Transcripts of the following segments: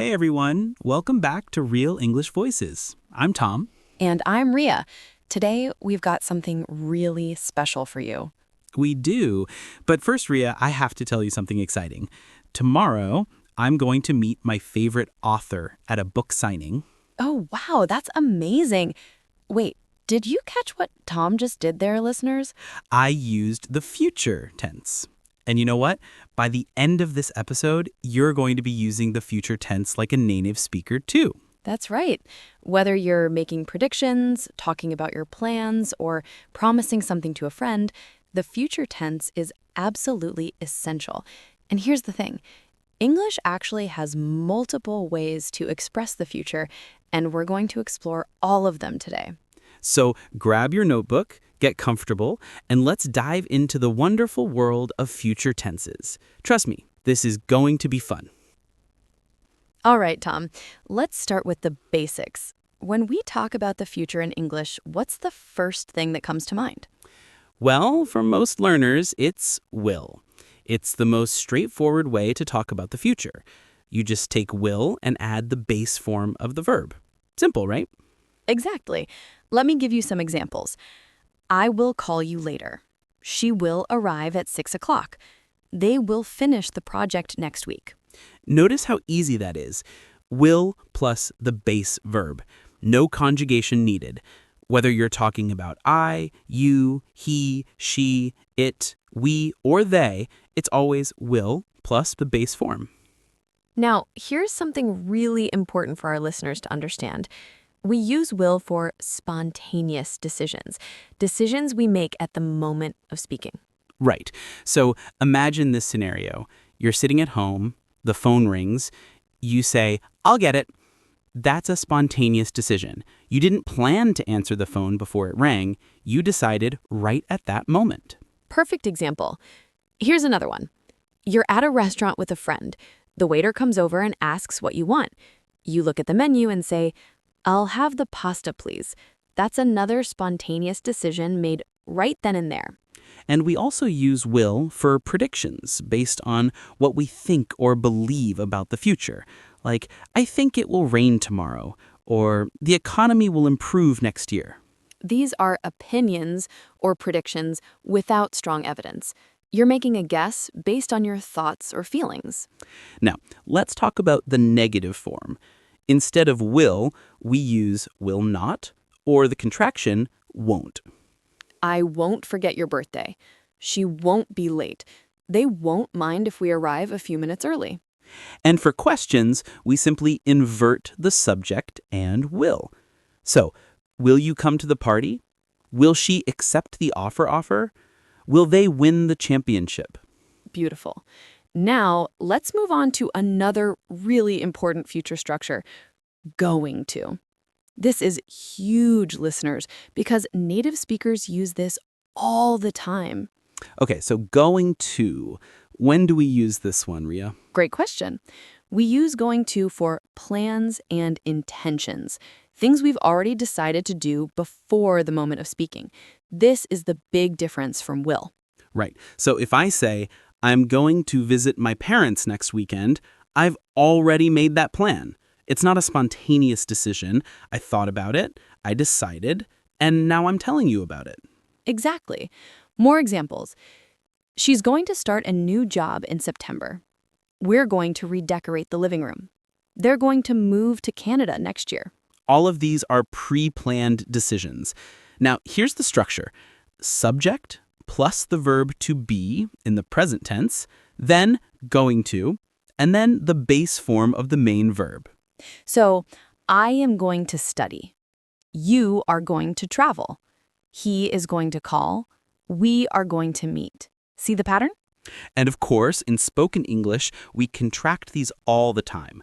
Hey everyone, welcome back to Real English Voices. I'm Tom. And I'm Ria. Today, we've got something really special for you. We do. But first, Ria, I have to tell you something exciting. Tomorrow, I'm going to meet my favorite author at a book signing. Oh, wow, that's amazing. Wait, did you catch what Tom just did there, listeners? I used the future tense. And you know what? By the end of this episode, you're going to be using the future tense like a native speaker too. That's right. Whether you're making predictions, talking about your plans, or promising something to a friend, the future tense is absolutely essential. And here's the thing. English actually has multiple ways to express the future, and we're going to explore all of them today. So grab your notebook, get comfortable, and let's dive into the wonderful world of future tenses. Trust me, this is going to be fun. All right, Tom, let's start with the basics. When we talk about the future in English, what's the first thing that comes to mind? Well, for most learners, it's will. It's the most straightforward way to talk about the future. You just take will and add the base form of the verb. Simple, right? Exactly. Let me give you some examples. I will call you later. She will arrive at 6 o'clock. They will finish the project next week. Notice how easy that is. Will plus the base verb. No conjugation needed. Whether you're talking about I, you, he, she, it, we, or they, it's always will plus the base form. Now, here's something really important for our listeners to understand. We use will for spontaneous decisions we make at the moment of speaking. Right. So imagine this scenario. You're sitting at home, the phone rings, you say, I'll get it. That's a spontaneous decision. You didn't plan to answer the phone before it rang. You decided right at that moment. Perfect example. Here's another one. You're at a restaurant with a friend. The waiter comes over and asks what you want. You look at the menu and say, I'll have the pasta, please. That's another spontaneous decision made right then and there. And we also use will for predictions based on what we think or believe about the future. Like, I think it will rain tomorrow, or the economy will improve next year. These are opinions or predictions without strong evidence. You're making a guess based on your thoughts or feelings. Now, let's talk about the negative form. Instead of will, we use will not, or the contraction won't. I won't forget your birthday. She won't be late. They won't mind if we arrive a few minutes early. And for questions, we simply invert the subject and will. So, will you come to the party? Will she accept the offer? Will they win the championship? Beautiful. Now, let's move on to another really important future structure, going to. This is huge, listeners, because native speakers use this all the time. Okay, so going to. When do we use this one, Ria? Great question. We use going to for plans and intentions, things we've already decided to do before the moment of speaking. This is the big difference from will. Right. So if I say, I'm going to visit my parents next weekend, I've already made that plan. It's not a spontaneous decision. I thought about it, I decided, and now I'm telling you about it. Exactly. More examples. She's going to start a new job in September. We're going to redecorate the living room. They're going to move to Canada next year. All of these are pre-planned decisions. Now, here's the structure. Subject plus the verb to be in the present tense, then going to, and then the base form of the main verb. So, I am going to study. You are going to travel. He is going to call. We are going to meet. See the pattern? And of course, in spoken English, we contract these all the time.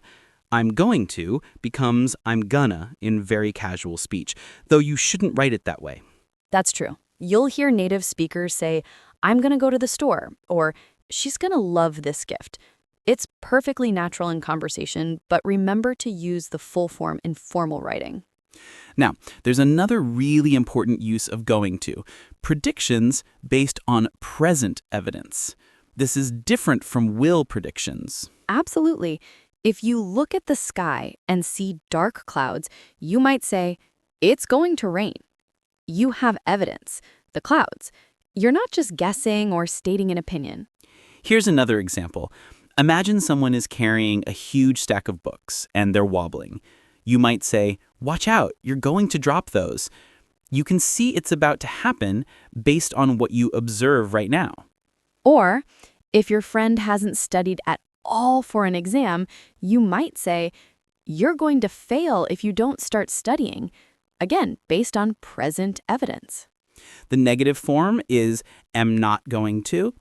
I'm going to becomes I'm gonna in very casual speech, though you shouldn't write it that way. That's true. You'll hear native speakers say, I'm going to go to the store, or she's going to love this gift. It's perfectly natural in conversation, but remember to use the full form in formal writing. Now, there's another really important use of going to, predictions based on present evidence. This is different from will predictions. Absolutely. If you look at the sky and see dark clouds, you might say, it's going to rain. You have evidence, the clouds. You're not just guessing or stating an opinion. Here's another example. Imagine someone is carrying a huge stack of books and they're wobbling. You might say, watch out, you're going to drop those. You can see it's about to happen based on what you observe right now. Or, if your friend hasn't studied at all for an exam, you might say, you're going to fail if you don't start studying. Again, based on present evidence. The negative form is am not going to,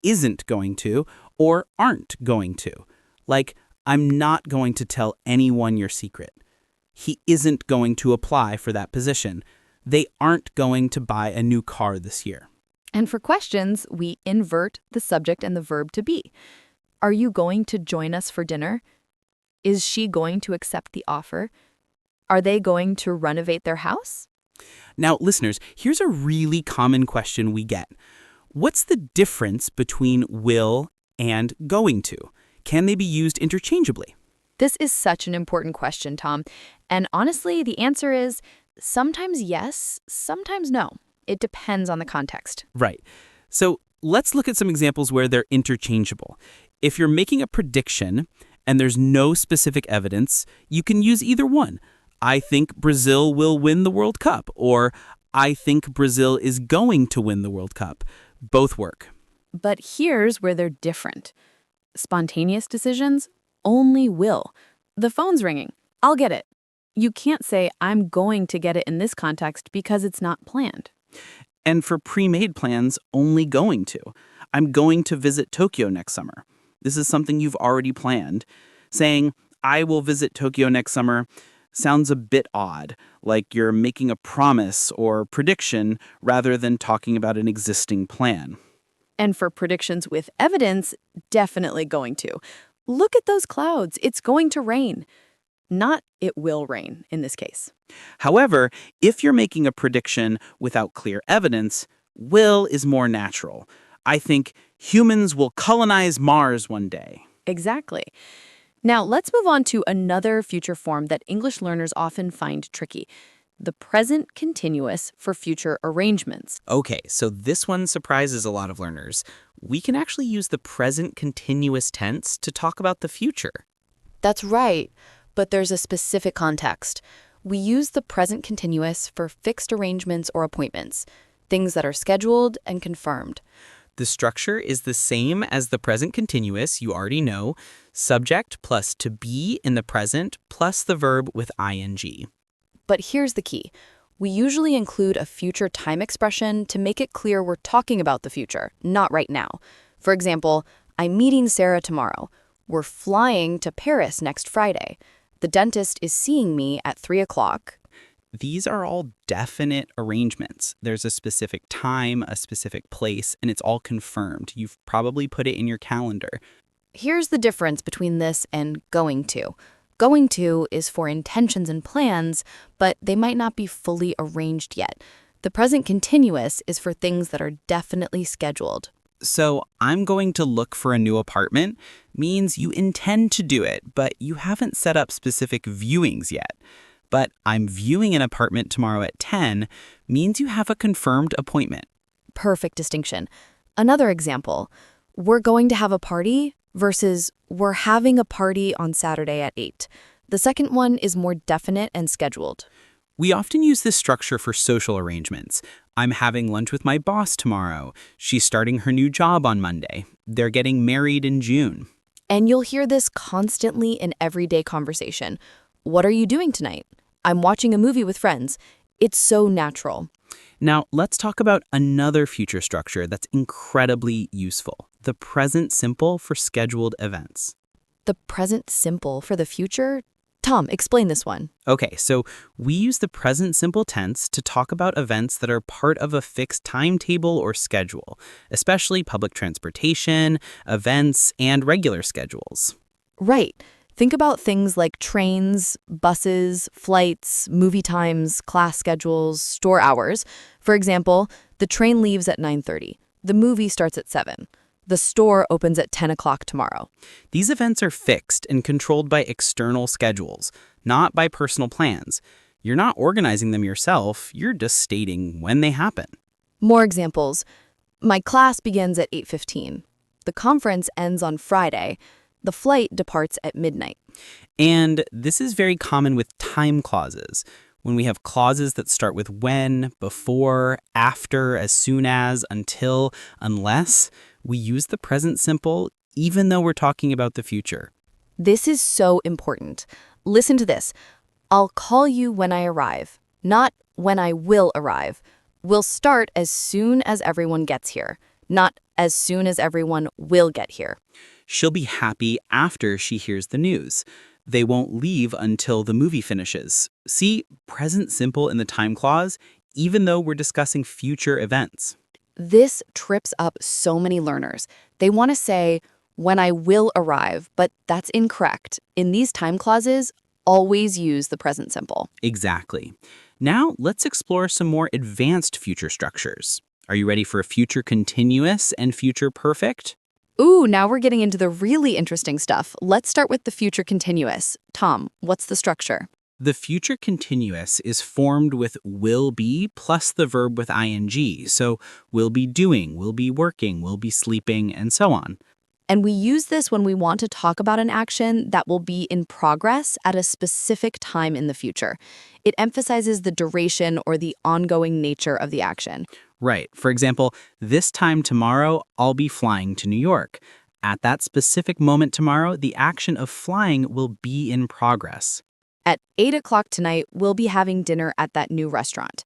isn't going to, or aren't going to. Like, I'm not going to tell anyone your secret. He isn't going to apply for that position. They aren't going to buy a new car this year. And for questions, we invert the subject and the verb to be. Are you going to join us for dinner? Is she going to accept the offer? Are they going to renovate their house? Now, listeners, here's a really common question we get. What's the difference between will and going to? Can they be used interchangeably? This is such an important question, Tom. And honestly, the answer is sometimes yes, sometimes no. It depends on the context. Right. So let's look at some examples where they're interchangeable. If you're making a prediction and there's no specific evidence, you can use either one. I think Brazil will win the World Cup, or I think Brazil is going to win the World Cup. Both work. But here's where they're different. Spontaneous decisions only will. The phone's ringing. I'll get it. You can't say, I'm going to get it in this context because it's not planned. And for pre-made plans, only going to. I'm going to visit Tokyo next summer. This is something you've already planned. Saying, I will visit Tokyo next summer sounds a bit odd, like you're making a promise or prediction rather than talking about an existing plan. And for predictions with evidence, definitely going to. Look at those clouds. It's going to rain. Not it will rain in this case. However, if you're making a prediction without clear evidence, will is more natural. I think humans will colonize Mars one day. Exactly. Now, let's move on to another future form that English learners often find tricky, the present continuous for future arrangements. Okay, so this one surprises a lot of learners. We can actually use the present continuous tense to talk about the future. That's right, but there's a specific context. We use the present continuous for fixed arrangements or appointments, things that are scheduled and confirmed. The structure is the same as the present continuous, you already know, subject plus to be in the present plus the verb with ing. But here's the key. We usually include a future time expression to make it clear we're talking about the future, not right now. For example, I'm meeting Sarah tomorrow. We're flying to Paris next Friday. The dentist is seeing me at 3 o'clock. These are all definite arrangements. There's a specific time, a specific place, and it's all confirmed. You've probably put it in your calendar. Here's the difference between this and going to. Going to is for intentions and plans, but they might not be fully arranged yet. The present continuous is for things that are definitely scheduled. So, I'm going to look for a new apartment means you intend to do it, but you haven't set up specific viewings yet. But I'm viewing an apartment tomorrow at 10 means you have a confirmed appointment. Perfect distinction. Another example, we're going to have a party versus we're having a party on Saturday at 8. The second one is more definite and scheduled. We often use this structure for social arrangements. I'm having lunch with my boss tomorrow. She's starting her new job on Monday. They're getting married in June. And you'll hear this constantly in everyday conversation. What are you doing tonight? I'm watching a movie with friends. It's so natural. Now, let's talk about another future structure that's incredibly useful, the present simple for scheduled events. The present simple for the future? Tom, explain this one. Okay, so we use the present simple tense to talk about events that are part of a fixed timetable or schedule, especially public transportation, events, and regular schedules. Right. Think about things like trains, buses, flights, movie times, class schedules, store hours. For example, the train leaves at 9:30. The movie starts at 7. The store opens at 10 o'clock tomorrow. These events are fixed and controlled by external schedules, not by personal plans. You're not organizing them yourself, you're just stating when they happen. More examples. My class begins at 8:15. The conference ends on Friday. The flight departs at midnight. And this is very common with time clauses. When we have clauses that start with when, before, after, as soon as, until, unless, we use the present simple even though we're talking about the future. This is so important. Listen to this. I'll call you when I arrive, not when I will arrive. We'll start as soon as everyone gets here, not as soon as everyone will get here. She'll be happy after she hears the news. They won't leave until the movie finishes. See, present simple in the time clause, even though we're discussing future events. This trips up so many learners. They want to say, when I will arrive, but that's incorrect. In these time clauses, always use the present simple. Exactly. Now, let's explore some more advanced future structures. Are you ready for a future continuous and future perfect? Ooh, now we're getting into the really interesting stuff. Let's start with the future continuous. Tom, what's the structure? The future continuous is formed with will be plus the verb with ing. So will be doing, will be working, will be sleeping, and so on. And we use this when we want to talk about an action that will be in progress at a specific time in the future. It emphasizes the duration or the ongoing nature of the action. Right. For example, this time tomorrow, I'll be flying to New York. At that specific moment tomorrow, the action of flying will be in progress. At 8 o'clock tonight, we'll be having dinner at that new restaurant.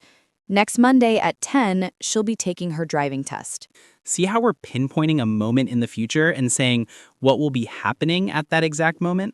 Next Monday at 10, she'll be taking her driving test. See how we're pinpointing a moment in the future and saying what will be happening at that exact moment?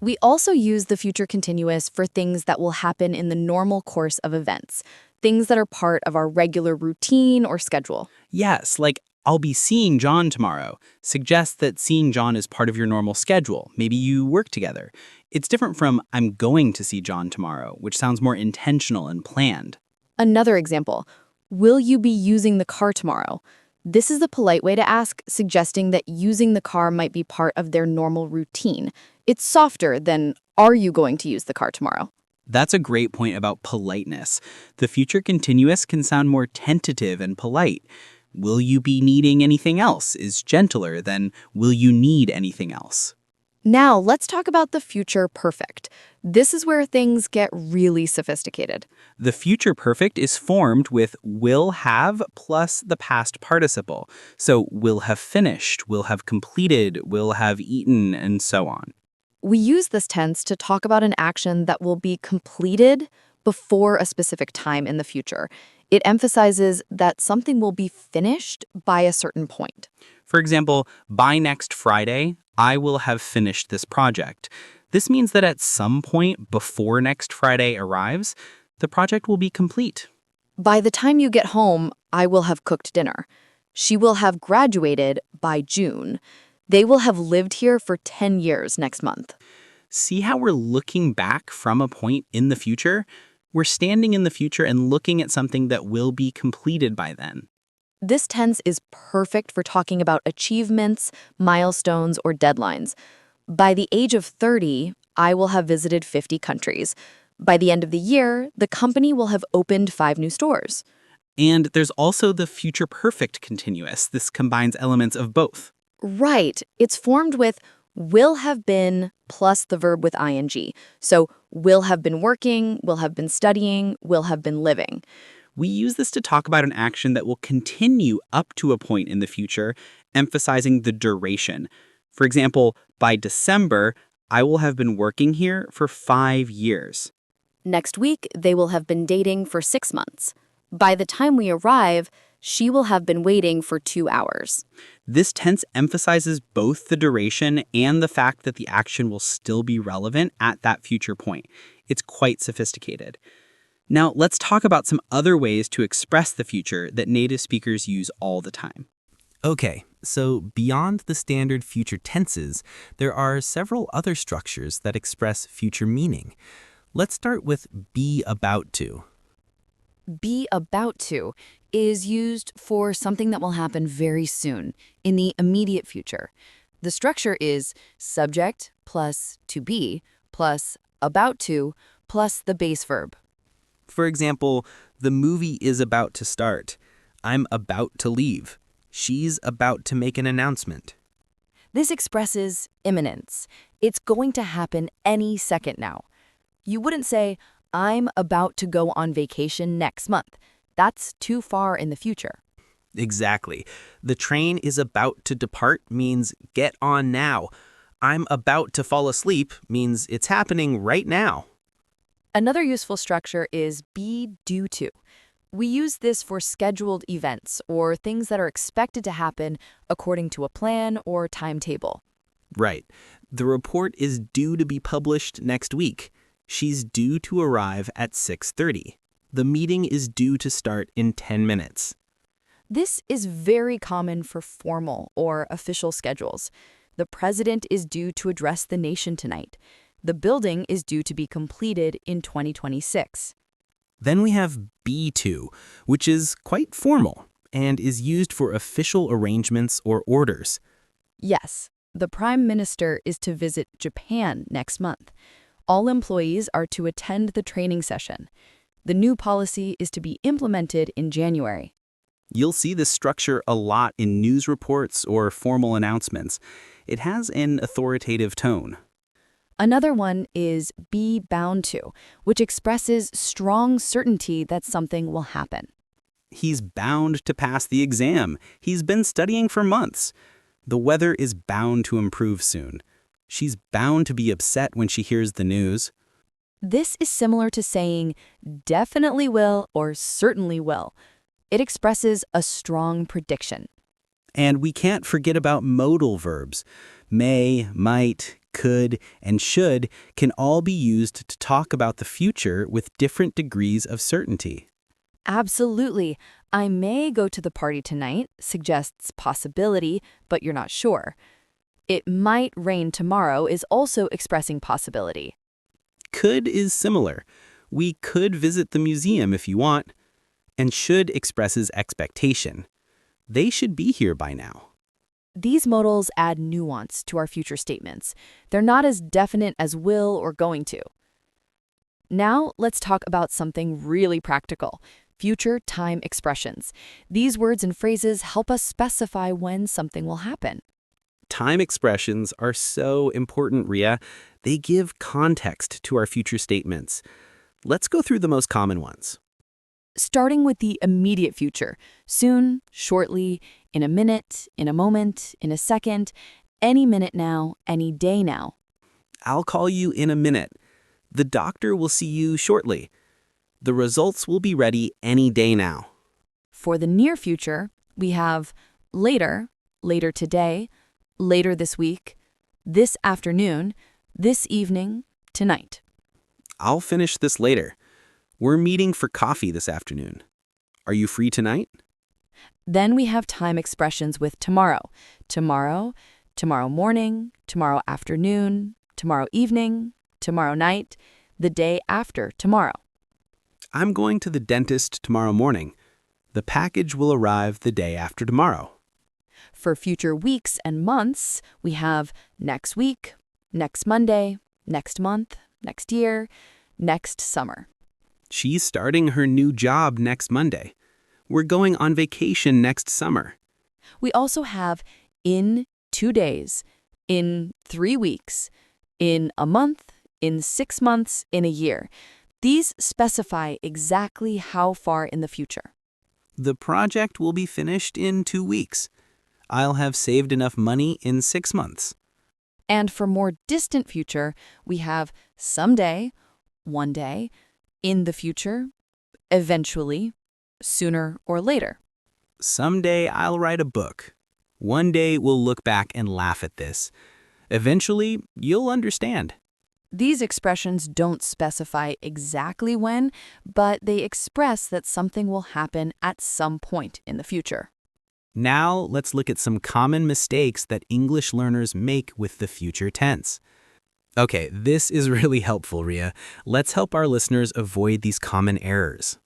We also use the future continuous for things that will happen in the normal course of events, things that are part of our regular routine or schedule. Yes, like I'll be seeing John tomorrow suggests that seeing John is part of your normal schedule. Maybe you work together. It's different from I'm going to see John tomorrow, which sounds more intentional and planned. Another example, will you be using the car tomorrow? This is the polite way to ask, suggesting that using the car might be part of their normal routine. It's softer than, are you going to use the car tomorrow? That's a great point about politeness. The future continuous can sound more tentative and polite. Will you be needing anything else is gentler than will you need anything else. Now, let's talk about the future perfect. This is where things get really sophisticated. The future perfect is formed with will have plus the past participle. So will have finished, will have completed, will have eaten, and so on. We use this tense to talk about an action that will be completed before a specific time in the future. It emphasizes that something will be finished by a certain point. For example, by next Friday, I will have finished this project. This means that at some point before next Friday arrives, the project will be complete. By the time you get home, I will have cooked dinner. She will have graduated by June. They will have lived here for 10 years next month. See how we're looking back from a point in the future? We're standing in the future and looking at something that will be completed by then. This tense is perfect for talking about achievements, milestones, or deadlines. By the age of 30, I will have visited 50 countries. By the end of the year, the company will have opened 5 new stores. And there's also the future perfect continuous. This combines elements of both. Right. It's formed with will have been plus the verb with ing. So will have been working, will have been studying, will have been living. We use this to talk about an action that will continue up to a point in the future, emphasizing the duration. For example, by December, I will have been working here for 5 years. Next week, they will have been dating for 6 months. By the time we arrive, she will have been waiting for 2 hours. This tense emphasizes both the duration and the fact that the action will still be relevant at that future point. It's quite sophisticated. Now, let's talk about some other ways to express the future that native speakers use all the time. Okay, so beyond the standard future tenses, there are several other structures that express future meaning. Let's start with be about to. Be about to is used for something that will happen very soon, in the immediate future. The structure is subject plus to be plus about to plus the base verb. For example, the movie is about to start. I'm about to leave. She's about to make an announcement. This expresses imminence. It's going to happen any second now. You wouldn't say, I'm about to go on vacation next month. That's too far in the future. Exactly. The train is about to depart means get on now. I'm about to fall asleep means it's happening right now. Another useful structure is be due to. We use this for scheduled events or things that are expected to happen according to a plan or timetable. Right. The report is due to be published next week. She's due to arrive at 6:30. The meeting is due to start in 10 minutes. This is very common for formal or official schedules. The president is due to address the nation tonight. The building is due to be completed in 2026. Then we have be to, which is quite formal and is used for official arrangements or orders. Yes, the prime minister is to visit Japan next month. All employees are to attend the training session. The new policy is to be implemented in January. You'll see this structure a lot in news reports or formal announcements. It has an authoritative tone. Another one is be bound to, which expresses strong certainty that something will happen. He's bound to pass the exam. He's been studying for months. The weather is bound to improve soon. She's bound to be upset when she hears the news. This is similar to saying definitely will or certainly will. It expresses a strong prediction. And we can't forget about modal verbs. May, might, could, and should can all be used to talk about the future with different degrees of certainty. Absolutely. I may go to the party tonight suggests possibility, but you're not sure. It might rain tomorrow is also expressing possibility. Could is similar. We could visit the museum if you want. And should expresses expectation. They should be here by now. These modals add nuance to our future statements. They're not as definite as will or going to. Now, let's talk about something really practical, future time expressions. These words and phrases help us specify when something will happen. Time expressions are so important, Ria. They give context to our future statements. Let's go through the most common ones. Starting with the immediate future, soon, shortly, in a minute, in a moment, in a second, any minute now, any day now. I'll call you in a minute. The doctor will see you shortly. The results will be ready any day now. For the near future, we have later, later today, later this week, this afternoon, this evening, tonight. I'll finish this later. We're meeting for coffee this afternoon. Are you free tonight? Then we have time expressions with tomorrow. Tomorrow, tomorrow morning, tomorrow afternoon, tomorrow evening, tomorrow night, the day after tomorrow. I'm going to the dentist tomorrow morning. The package will arrive the day after tomorrow. For future weeks and months, we have next week, next Monday, next month, next year, next summer. She's starting her new job next Monday. We're going on vacation next summer. We also have in 2 days, in 3 weeks, in a month, in 6 months, in a year. These specify exactly how far in the future. The project will be finished in 2 weeks. I'll have saved enough money in 6 months. And for more distant future, we have someday, one day, in the future, eventually, sooner or later. Someday I'll write a book. One day we'll look back and laugh at this. Eventually, you'll understand. These expressions don't specify exactly when, but they express that something will happen at some point in the future. Now, let's look at some common mistakes that English learners make with the future tense. Okay, this is really helpful, Ria. Let's help our listeners avoid these common errors.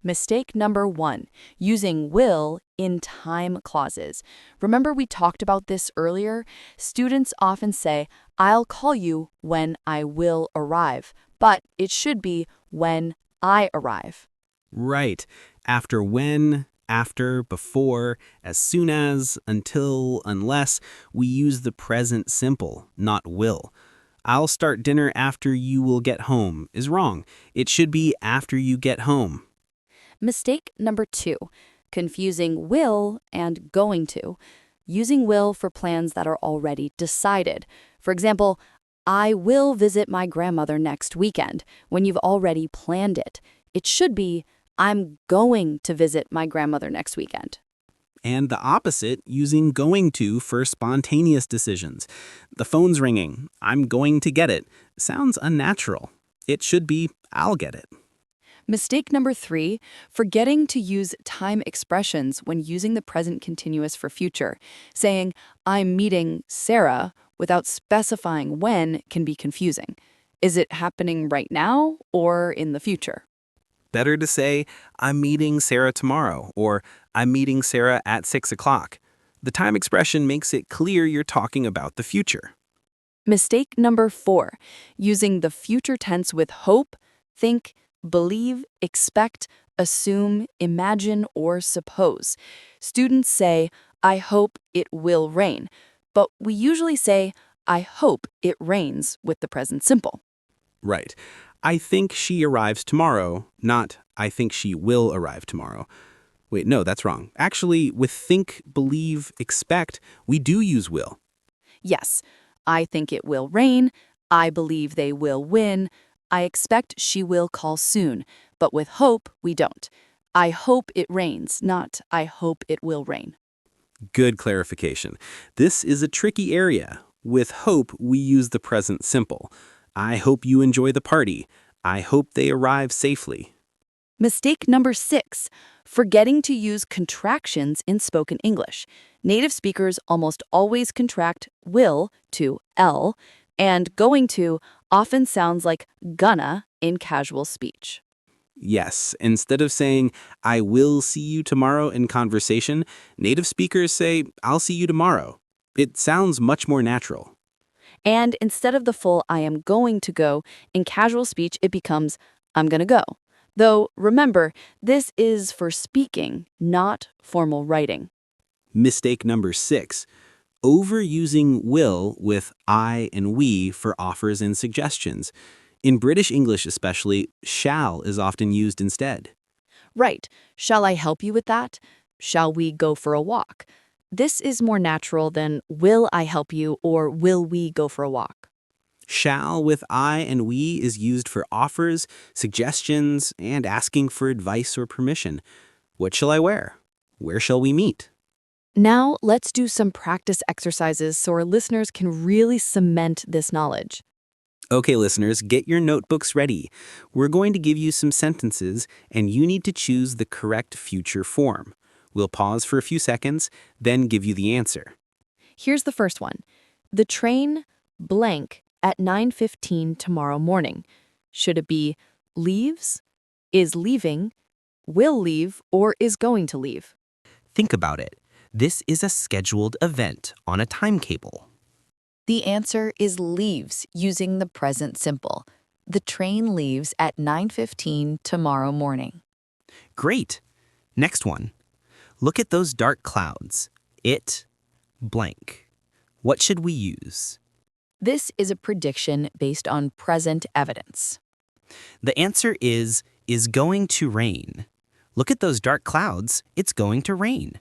Mistake number 1, using will in time clauses. Remember we talked about this earlier? Students often say, I'll call you when I will arrive, but it should be when I arrive. Right. After when, after, before, as soon as, until, unless, we use the present simple, not will. I'll start dinner after you will get home is wrong. It should be after you get home. Mistake number 2, confusing will and going to. Using will for plans that are already decided. For example, I will visit my grandmother next weekend when you've already planned it. It should be, I'm going to visit my grandmother next weekend. And the opposite, using going to for spontaneous decisions. The phone's ringing. I'm going to get it. Sounds unnatural. It should be, I'll get it. Mistake number 3, forgetting to use time expressions when using the present continuous for future. Saying, I'm meeting Sarah without specifying when can be confusing. Is it happening right now or in the future? Better to say, I'm meeting Sarah tomorrow, or I'm meeting Sarah at 6 o'clock. The time expression makes it clear you're talking about the future. Mistake number 4, using the future tense with hope, think, believe, expect, assume, imagine, or suppose. Students say, I hope it will rain, but we usually say, I hope it rains with the present simple. Right. I think she arrives tomorrow, not I think she will arrive tomorrow. Wait, no, that's wrong. Actually, with think, believe, expect, we do use will. Yes, I think it will rain, I believe they will win, I expect she will call soon, but with hope, we don't. I hope it rains, not I hope it will rain. Good clarification. This is a tricky area. With hope, we use the present simple. I hope you enjoy the party. I hope they arrive safely. Mistake number 6, forgetting to use contractions in spoken English. Native speakers almost always contract will to L, and going to often sounds like gonna in casual speech. Yes, instead of saying, I will see you tomorrow in conversation, native speakers say, I'll see you tomorrow. It sounds much more natural. And instead of the full I am going to go, in casual speech it becomes I'm gonna go. Though, remember, this is for speaking, not formal writing. Mistake number 6, overusing will with I and we for offers and suggestions. In British English especially, shall is often used instead. Right. Shall I help you with that? Shall we go for a walk? This is more natural than will I help you or will we go for a walk? Shall with I and we is used for offers, suggestions, and asking for advice or permission. What shall I wear? Where shall we meet? Now, let's do some practice exercises so our listeners can really cement this knowledge. Okay, listeners, get your notebooks ready. We're going to give you some sentences, and you need to choose the correct future form. We'll pause for a few seconds, then give you the answer. Here's the first one. The train blank at 9:15 tomorrow morning. Should it be leaves, is leaving, will leave, or is going to leave? Think about it. This is a scheduled event on a timetable. The answer is leaves using the present simple. The train leaves at 9:15 tomorrow morning. Great. Next one. Look at those dark clouds. It blank. What should we use? This is a prediction based on present evidence. The answer is going to rain. Look at those dark clouds. It's going to rain.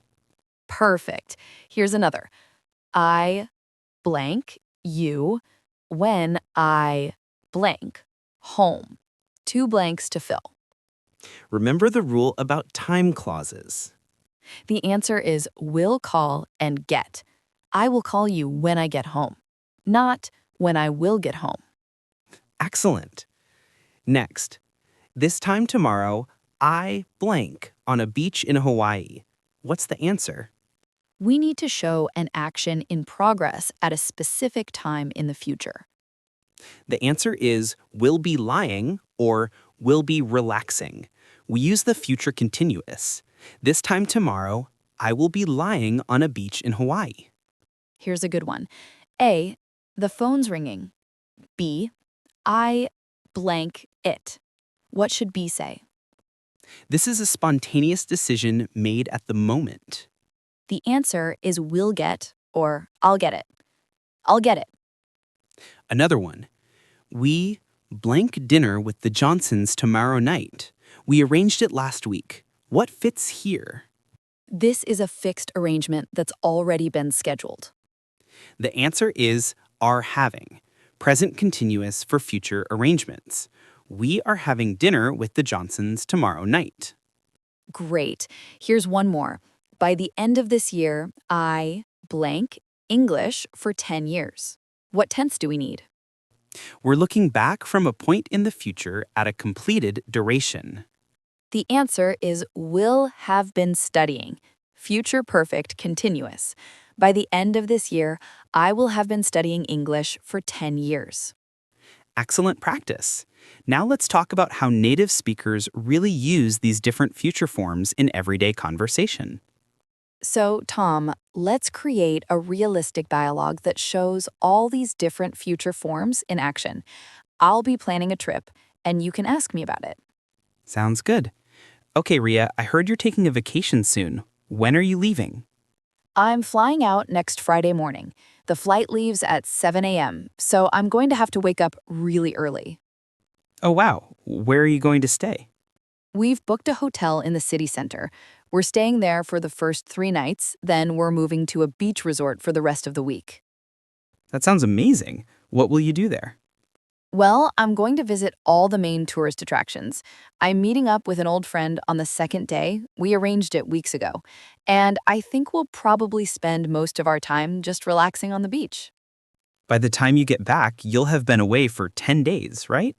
Perfect. Here's another. I blank you when I blank home. 2 blanks to fill. Remember the rule about time clauses. The answer is will call and get. I will call you when I get home, not when I will get home. Excellent. Next, this time tomorrow, I blank on a beach in Hawaii. What's the answer? We need to show an action in progress at a specific time in the future. The answer is will be lying or will be relaxing. we use the future continuous. This time tomorrow, I will be lying on a beach in Hawaii. Here's a good one. A, the phone's ringing. B, I blank it. What should B say? This is a spontaneous decision made at the moment. The answer is will get or I'll get it. I'll get it. Another one. We blank dinner with the Johnsons tomorrow night. We arranged it last week. What fits here? This is a fixed arrangement that's already been scheduled. The answer is are having, present continuous for future arrangements. We are having dinner with the Johnsons tomorrow night. Great. Here's one more. By the end of this year, I blank English for 10 years. What tense do we need? We're looking back from a point in the future at a completed duration. The answer is will have been studying, future perfect continuous. By the end of this year, I will have been studying English for 10 years. Excellent practice. Now let's talk about how native speakers really use these different future forms in everyday conversation. So, Tom, let's create a realistic dialogue that shows all these different future forms in action. I'll be planning a trip, and you can ask me about it. Sounds good. Okay, Ria, I heard you're taking a vacation soon. When are you leaving? I'm flying out next Friday morning. The flight leaves at 7 a.m., so I'm going to have to wake up really early. Oh, wow. Where are you going to stay? We've booked a hotel in the city center. We're staying there for the first 3 nights, then we're moving to a beach resort for the rest of the week. That sounds amazing. What will you do there? Well, I'm going to visit all the main tourist attractions. I'm meeting up with an old friend on the second day. We arranged it weeks ago. And I think we'll probably spend most of our time just relaxing on the beach. By the time you get back, you'll have been away for 10 days, right?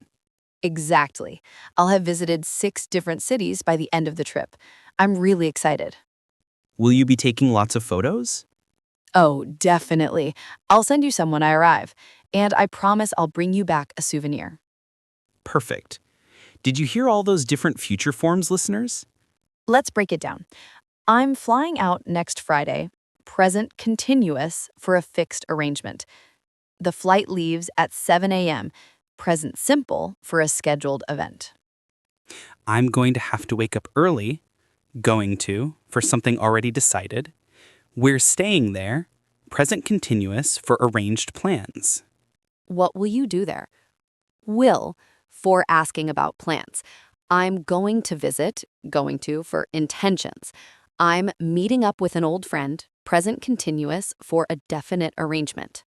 Exactly. I'll have visited 6 different cities by the end of the trip. I'm really excited. Will you be taking lots of photos? Oh, definitely. I'll send you some when I arrive. And I promise I'll bring you back a souvenir. Perfect. Did you hear all those different future forms, listeners? Let's break it down. I'm flying out next Friday, present continuous for a fixed arrangement. The flight leaves at 7 a.m., present simple for a scheduled event. I'm going to have to wake up early, going to, for something already decided. We're staying there, present continuous for arranged plans. What will you do there? Will, for asking about plans. I'm going to visit, going to for intentions. I'm meeting up with an old friend, present continuous for a definite arrangement.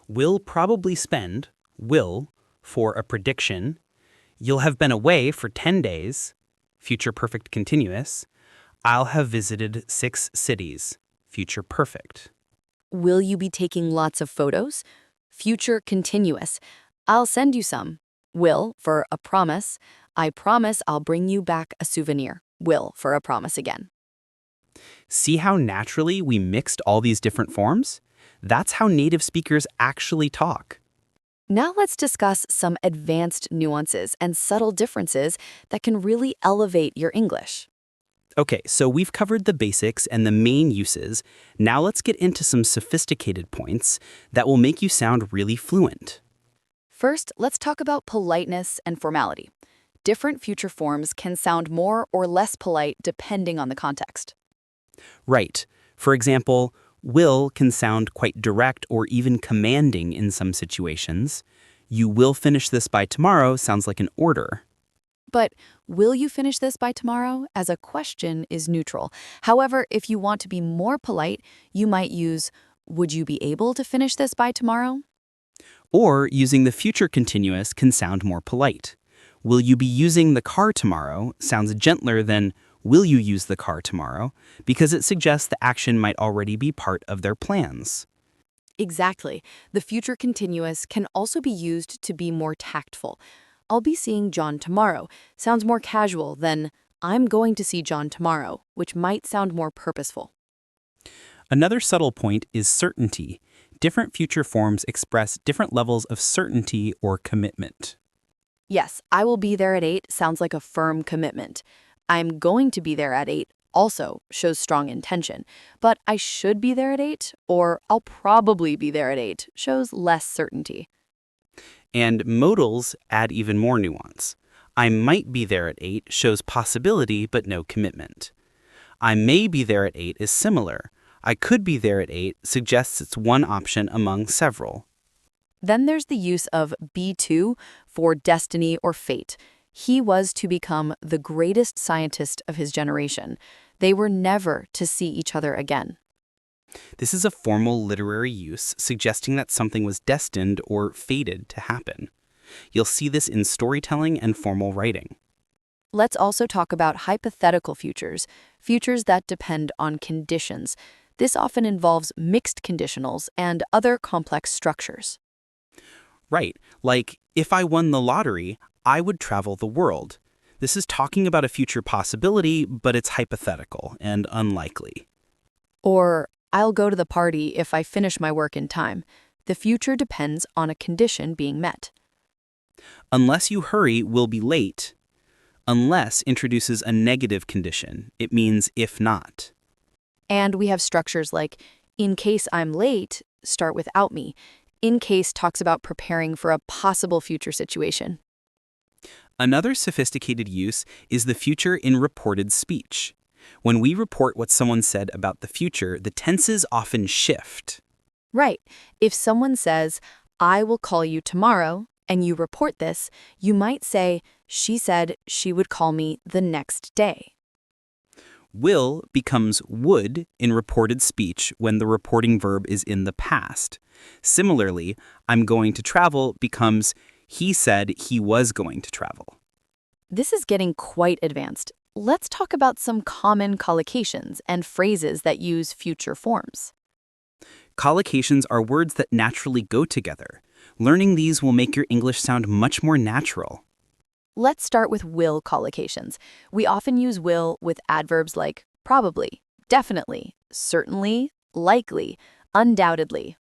Will probably spend, will, for a prediction. You'll have been away for 10 days, future perfect continuous. I'll have visited 6 cities, future perfect. Will you be taking lots of photos? Future continuous. I'll send you some. Will for a promise. I promise I'll bring you back a souvenir. Will for a promise again. See how naturally we mixed all these different forms? That's how native speakers actually talk. Now let's discuss some advanced nuances and subtle differences that can really elevate your English. Okay, so we've covered the basics and the main uses. Now let's get into some sophisticated points that will make you sound really fluent. First, let's talk about politeness and formality. Different future forms can sound more or less polite depending on the context. Right. For example, will can sound quite direct or even commanding in some situations. You will finish this by tomorrow sounds like an order. But will you finish this by tomorrow as a question is neutral. However, if you want to be more polite, you might use, would you be able to finish this by tomorrow? Or using the future continuous can sound more polite. Will you be using the car tomorrow sounds gentler than will you use the car tomorrow because it suggests the action might already be part of their plans. Exactly. The future continuous can also be used to be more tactful. I'll be seeing John tomorrow sounds more casual than I'm going to see John tomorrow, which might sound more purposeful. Another subtle point is certainty. Different future forms express different levels of certainty or commitment. Yes, I will be there at 8 sounds like a firm commitment. I'm going to be there at 8 also shows strong intention. But I should be there at 8 or I'll probably be there at 8 shows less certainty. And modals add even more nuance. I might be there at 8 shows possibility but no commitment. I may be there at 8 is similar. I could be there at 8 suggests it's one option among several. Then there's the use of be-to for destiny or fate. He was to become the greatest scientist of his generation. They were never to see each other again. This is a formal literary use suggesting that something was destined or fated to happen. You'll see this in storytelling and formal writing. Let's also talk about hypothetical futures, futures that depend on conditions. This often involves mixed conditionals and other complex structures. Right, like if I won the lottery, I would travel the world. This is talking about a future possibility, but it's hypothetical and unlikely. Or, I'll go to the party if I finish my work in time. The future depends on a condition being met. Unless you hurry, we'll be late. Unless introduces a negative condition. It means if not. And we have structures like, in case I'm late, start without me. In case talks about preparing for a possible future situation. Another sophisticated use is the future in reported speech. When we report what someone said about the future, the tenses often shift. Right. If someone says, I will call you tomorrow, and you report this, you might say, she said she would call me the next day. Will becomes would in reported speech when the reporting verb is in the past. Similarly, I'm going to travel becomes he said he was going to travel. This is getting quite advanced. Let's talk about some common collocations and phrases that use future forms. Collocations are words that naturally go together. Learning these will make your English sound much more natural. Let's start with will collocations. We often use will with adverbs like probably, definitely, certainly, likely, undoubtedly,